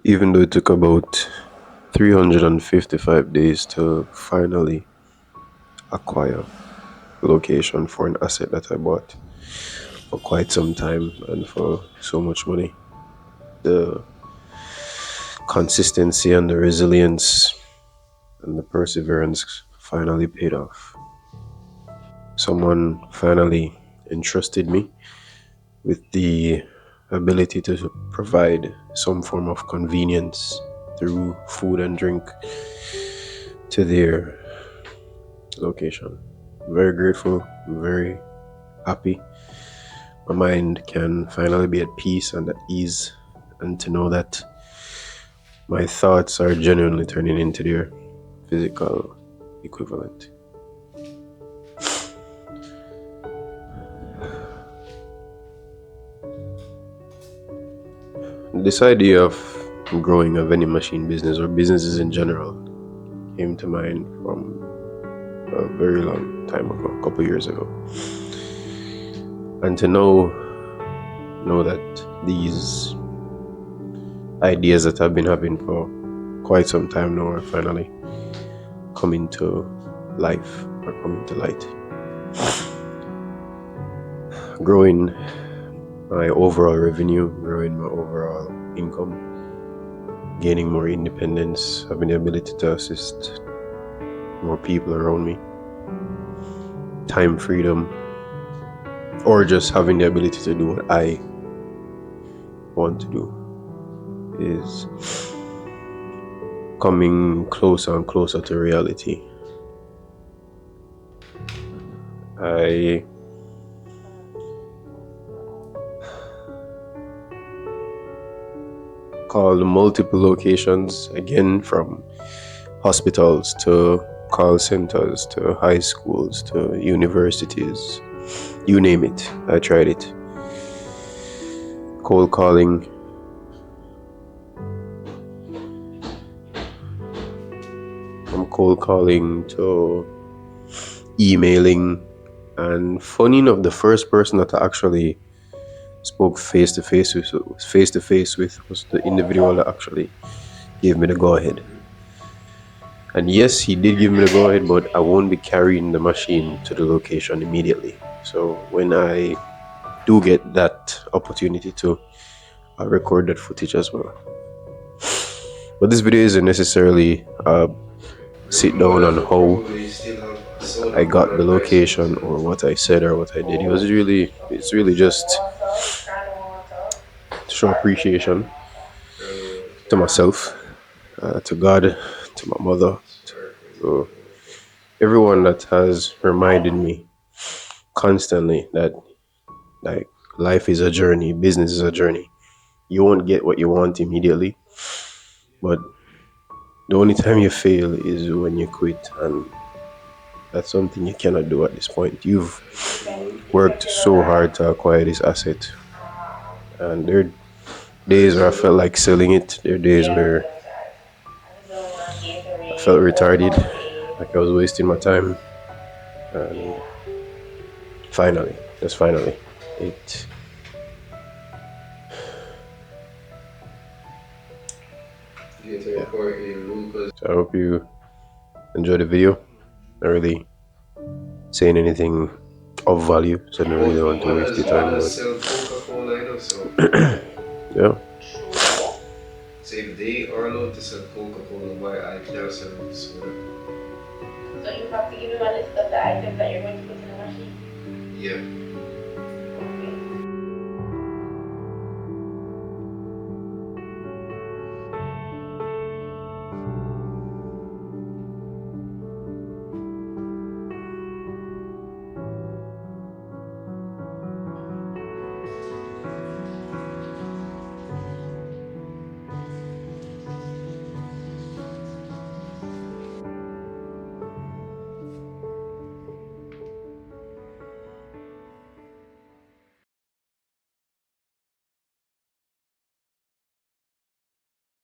Even though it took about 355 days to finally acquire location for an asset that I bought for quite some time and for so much money. The consistency and the resilience and the perseverance finally paid off. Someone finally entrusted me with the ability to provide some form of convenience through food and drink to their location. I'm very grateful, I'm very happy. My mind can finally be at peace and at ease, and to know that my thoughts are genuinely turning into their physical equivalent. This idea of growing a vending machine business or businesses in general came to mind from a very long time ago, a couple years ago. And to know that these ideas that I've been having for quite some time now are finally coming to life or coming to light. Growing my overall revenue, growing my overall income, gaining more independence, having the ability to assist more people around me, time freedom, or just having the ability to do what I want to do is coming closer and closer to reality. I called multiple locations, again, from hospitals to call centers to high schools to universities, you name it. I tried it. Cold calling, from cold calling to emailing, and funny enough, the first person that I actually spoke face to face with was the individual that actually gave me the go ahead. And yes, he did give me the go ahead, but I won't be carrying the machine to the location immediately. So when I do get that opportunity to, I'll record that footage as well. But this video isn't necessarily a sit down on how I got the location or what I said or what I did. It's really just to show appreciation to myself, to God, to my mother, to everyone that has reminded me constantly that like life is a journey, business is a journey. You won't get what you want immediately, but the only time you fail is when you quit, and that's something you cannot do at this point. You've worked so hard to acquire this asset, and there are days where I felt like selling it. There are days where I felt retarded, like I was wasting my time. And finally, just finally, it. Yeah. So I hope you enjoy the video. Not really saying anything of value, so I don't really want to waste your time. But yeah. So if they are allowed to sell Coca-Cola, why I can't sell soda? So you have to give them a list of the items that you're going to put in the machine? Yeah.